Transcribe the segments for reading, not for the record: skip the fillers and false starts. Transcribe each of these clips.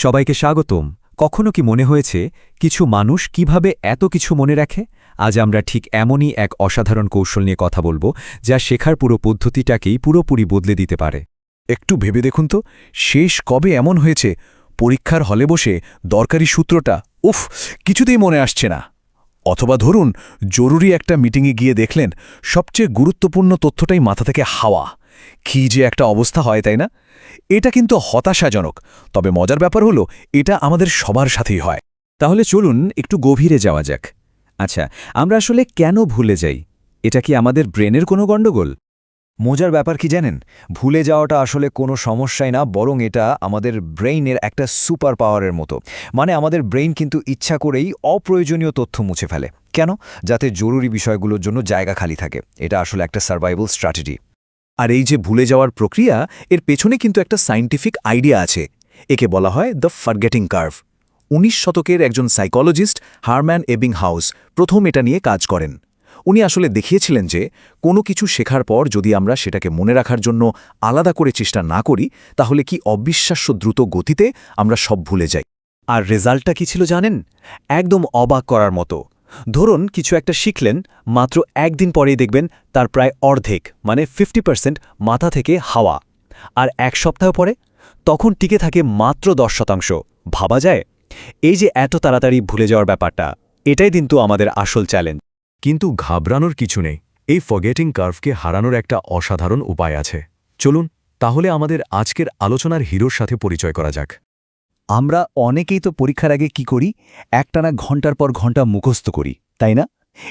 সবাইকে স্বাগতম। কখনো কি মনে হয়েছে কিছু মানুষ কিভাবে এত কিছু মনে রাখে? আজ আমরা ঠিক এমনই এক অসাধারণ কৌশল নিয়ে কথা বলবো, যা শেখার পুরো পদ্ধতিটাকেই পুরোপুরি বদলে দিতে পারে। একটু ভেবে দেখুন তো, শেষ কবে এমন হয়েছে পরীক্ষার হলে বসে দরকারি সূত্রটা কিছুতেই মনে আসছে না? অথবা ধরুন, জরুরি একটা মিটিংয়ে গিয়ে দেখলেন সবচেয়ে গুরুত্বপূর্ণ তথ্যটাই মাথা থেকে হাওয়া। কি যে একটা অবস্থা হয়, তাই না? এটা কিন্তু হতাশাজনক। তবে মজার ব্যাপার হলো, এটা আমাদের সবার সাথেই হয়। তাহলে চলুন একটু গভীরে যাওয়া যাক। আচ্ছা, আমরা আসলে কেন ভুলে যাই? এটা কি আমাদের ব্রেনের কোনো গণ্ডগোল? মজার ব্যাপার কি জানেন, ভুলে যাওয়াটা আসলে কোনো সমস্যাই না, বরং এটা আমাদের ব্রেইনের একটা সুপার পাওয়ারের মতো। মানে আমাদের ব্রেইন কিন্তু ইচ্ছা করেই অপ্রয়োজনীয় তথ্য মুছে ফেলে। কেন? যাতে জরুরি বিষয়গুলোর জন্য জায়গা খালি থাকে। এটা আসলে একটা সার্ভাইভাল স্ট্র্যাটেজি। আর এই যে ভুলে যাওয়ার প্রক্রিয়া, এর পেছনে কিন্তু একটা সায়েন্টিফিক আইডিয়া আছে। একে বলা হয় দ্য ফরগেটিং কার্ভ। ১৯ শতকের একজন সাইকোলজিস্ট হারম্যান এবিংহাউস প্রথম এটা নিয়ে কাজ করেন। উনি আসলে দেখিয়েছিলেন যে কোনো কিছু শেখার পর যদি আমরা সেটাকে মনে রাখার জন্য আলাদা করে চেষ্টা না করি, তাহলে কি অবিশ্বাস্য দ্রুত গতিতে আমরা সব ভুলে যাই। আর রেজাল্টটা কি ছিল জানেন? একদম অবাক করার মতো। ধরুন কিছু একটা শিখলেন, মাত্র একদিন পরেই দেখবেন তার প্রায় অর্ধেক, মানে 50% মাথা থেকে হাওয়া। আর এক সপ্তাহ পরে তখন টিকে থাকে মাত্র 10%। ভাবা যায়? এই যে এত তাড়াতাড়ি ভুলে যাওয়ার ব্যাপারটা, এটাই কিন্তু আমাদের আসল চ্যালেঞ্জ। কিন্তু ঘাবড়ানোর কিছু নেই। এই ফরগেটিং কার্ভকে হারানোর একটা অসাধারণ উপায় আছে। চলুন তাহলে আমাদের আজকের আলোচনার হিরোর সাথে পরিচয় করা যাক। আমরা অনেকেই তো পরীক্ষার আগে কি করি? একটানা ঘন্টার পর ঘন্টা মুখস্থ করি, তাই না?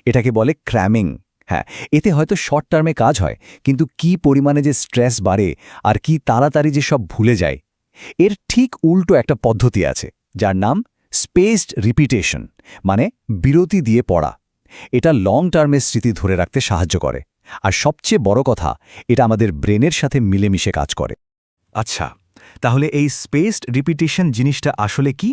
এটাকে বলে ক্র্যামিং। হ্যাঁ, এতে হয়তো শর্ট টার্মে কাজ হয়, কিন্তু কি পরিমাণে যে স্ট্রেস বাড়ে আর কি তাড়াতাড়ি যে সব ভুলে যায়। এর ঠিক উল্টো একটা পদ্ধতি আছে, যার নাম স্পেসড রিপিটেশন, মানে বিরতি দিয়ে পড়া। এটা লং টার্মের স্মৃতি ধরে রাখতে সাহায্য করে। আর সবচেয়ে বড় কথা, এটা আমাদের ব্রেনের সাথে মিলেমিশে কাজ করে। আচ্ছা, তাহলে এই স্পেসড রিপিটিশন জিনিসটা আসলে কি?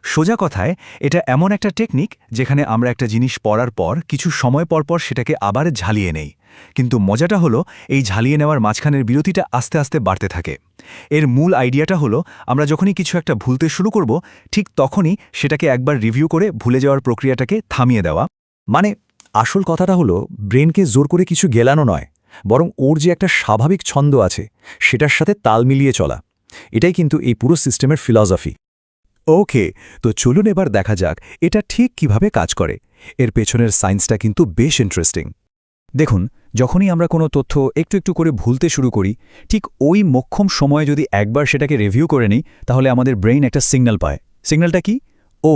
সোজা কথায়, এটা এমন একটা টেকনিক যেখানে আমরা একটা জিনিস পড়ার পর কিছু সময় পর সেটাকে আবার ঝালিয়ে নেই। কিন্তু মজাটা হলো, এই ঝালিয়ে নেওয়ার মাঝখানের বিরতিটা আস্তে আস্তে বাড়তে থাকে। এর মূল আইডিয়াটা হলো, আমরা যখনই কিছু একটা ভুলতে শুরু করব, ঠিক তখনই সেটাকে একবার রিভিউ করে ভুলে যাওয়ার প্রক্রিয়াটাকে থামিয়ে দেওয়া। মানে আসল কথাটা হলো, ব্রেনকে জোর করে কিছু গেলানো নয়, বরং ওর যে একটা স্বাভাবিক ছন্দ আছে সেটার সাথে তাল মিলিয়ে চলা। এটাই কিন্তু এই পুরো সিস্টেমের ফিলসফি। ওকে, তো চলুন এবার দেখা যাক এটা ঠিক কিভাবে কাজ করে। এর পেছনের সায়েন্সটা কিন্তু বেশ ইন্টারেস্টিং। দেখুন, যখনই আমরা কোনো তথ্য একটু একটু করে ভুলতে শুরু করি, ঠিক ওই মোক্ষম সময়ে যদি একবার সেটাকে রিভিউ করে নিই, তাহলে আমাদের ব্রেইন একটা সিগন্যাল পায়। সিগন্যালটা কি? ও,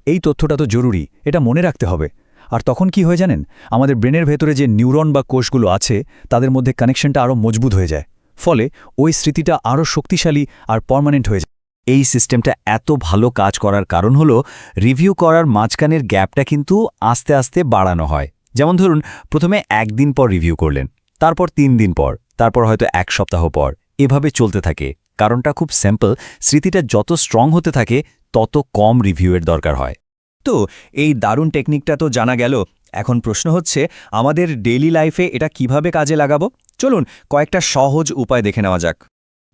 এই তথ্যটা তো জরুরি, এটা মনে রাখতে হবে। আর তখন কি হয়ে জানেন? আমাদের ব্রেনের ভেতরে যে নিউরন বা কোষগুলো আছে, তাদের মধ্যে কানেকশনটা আরও মজবুত হয়ে যায়। ফলে ওই স্মৃতিটা আরও শক্তিশালী আর পার্মানেন্ট হয়ে যায়। এই সিস্টেমটা এত ভালো কাজ করার কারণ হলো, রিভিউ করার মাঝখানের গ্যাপটা কিন্তু আস্তে আস্তে বাড়ানো হয়। যেমন ধরুন, প্রথমে একদিন পর রিভিউ করলেন, তারপর 3 দিন পর, তারপর হয়তো 1 সপ্তাহ পর, এভাবে চলতে থাকে। কারণটা খুব সিম্পল, স্মৃতিটা যত স্ট্রং হতে থাকে তত কম রিভিউয়ের দরকার হয়। তো এই দারুণ টেকনিকটা তো জানা গেল। এখন প্রশ্ন হচ্ছে, আমাদের ডেইলি লাইফে এটা কিভাবে কাজে লাগাবো? চলুন কয়েকটা সহজ উপায় দেখে নেওয়া যাক।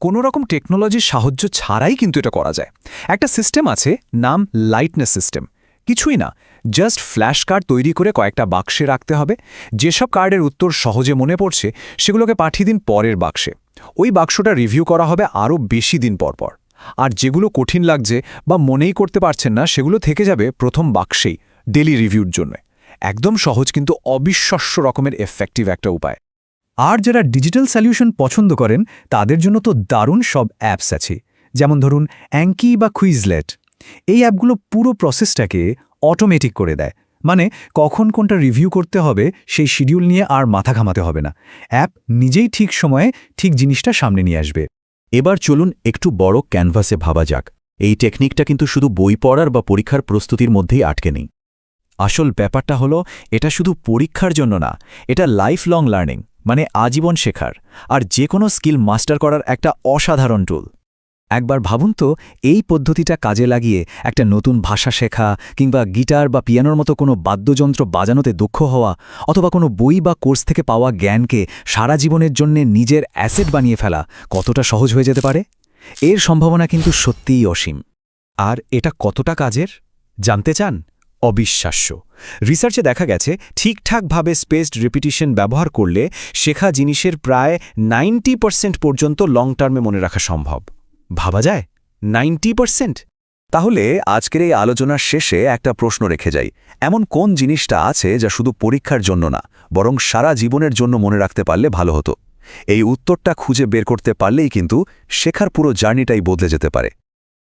কোনো রকম টেকনোলজির সাহায্য ছাড়াই কিন্তু এটা করা যায়। একটা সিস্টেম আছে, নাম লাইটনেস সিস্টেম। কিছুই না, জাস্ট ফ্ল্যাশ কার্ড তৈরি করে কয়েকটা বাক্সে রাখতে হবে। যেসব কার্ডের উত্তর সহজে মনে পড়ছে, সেগুলোকে পাঠিয়ে দিন পরের বাক্সে। ওই বাক্সটা রিভিউ করা হবে আরও বেশি দিন পর। আর যেগুলো কঠিন লাগছে বা মনেই করতে পারছেন না, সেগুলো থেকে যাবে প্রথম বাক্সেই, ডেলি রিভিউর জন্য। একদম সহজ, কিন্তু অবিশ্বাস্য রকমের এফেক্টিভ একটা উপায়। আর যারা ডিজিটাল সলিউশন পছন্দ করেন, তাদের জন্য তো দারুণ সব অ্যাপস আছে। যেমন ধরুন অ্যাঙ্কি বা কুইজলেট। এই অ্যাপগুলো পুরো প্রসেসটাকে অটোমেটিক করে দেয়। মানে কখন কোনটা রিভিউ করতে হবে সেই শিডিউল নিয়ে আর মাথা ঘামাতে হবে না। অ্যাপ নিজেই ঠিক সময়ে ঠিক জিনিসটা সামনে নিয়ে আসবে। এবার চলুন একটু বড় ক্যানভাসে ভাবা যাক। এই টেকনিকটা কিন্তু শুধু বই পড়ার বা পরীক্ষার প্রস্তুতির মধ্যেই আটকে নেই। আসল ব্যাপারটা হলো, এটা শুধু পরীক্ষার জন্য না, এটা লাইফ লং লার্নিং, মানে আজীবন শেখার আর যে কোনো স্কিল মাস্টার করার একটা অসাধারণ টুল। একবার ভাবুন তো, এই পদ্ধতিটা কাজে লাগিয়ে একটা নতুন ভাষা শেখা, কিংবা গিটার বা পিয়ানোর মতো কোনো বাদ্যযন্ত্র বাজানোতে দক্ষ হওয়া, অথবা কোনো বই বা কোর্স থেকে পাওয়া জ্ঞানকে সারা জীবনের জন্য নিজের অ্যাসেট বানিয়ে ফেলা কতটা সহজ হয়ে যেতে পারে। এর সম্ভাবনা কিন্তু সত্যিই অসীম। আর এটা কতটা কাজের জানতে চান? অবিশ্বাস্য। রিসার্চে দেখা গেছে ঠিকঠাকভাবে স্পেসড রিপিটিশন ব্যবহার করলে শেখা জিনিসের প্রায় 90% পর্যন্ত লং টার্মে মনে রাখা সম্ভব। ভাবা যায় 90%? তাহলে আজকের এই আলোচনার শেষে একটা প্রশ্ন রেখে যাই, এমন কোন জিনিসটা আছে যা শুধু পরীক্ষার জন্য না, বরং সারা জীবনের জন্য মনে রাখতে পারলে ভালো হতো? এই উত্তরটা খুঁজে বের করতে পারলেই কিন্তু শেখার পুরো জার্নিটাই বদলে যেতে পারে।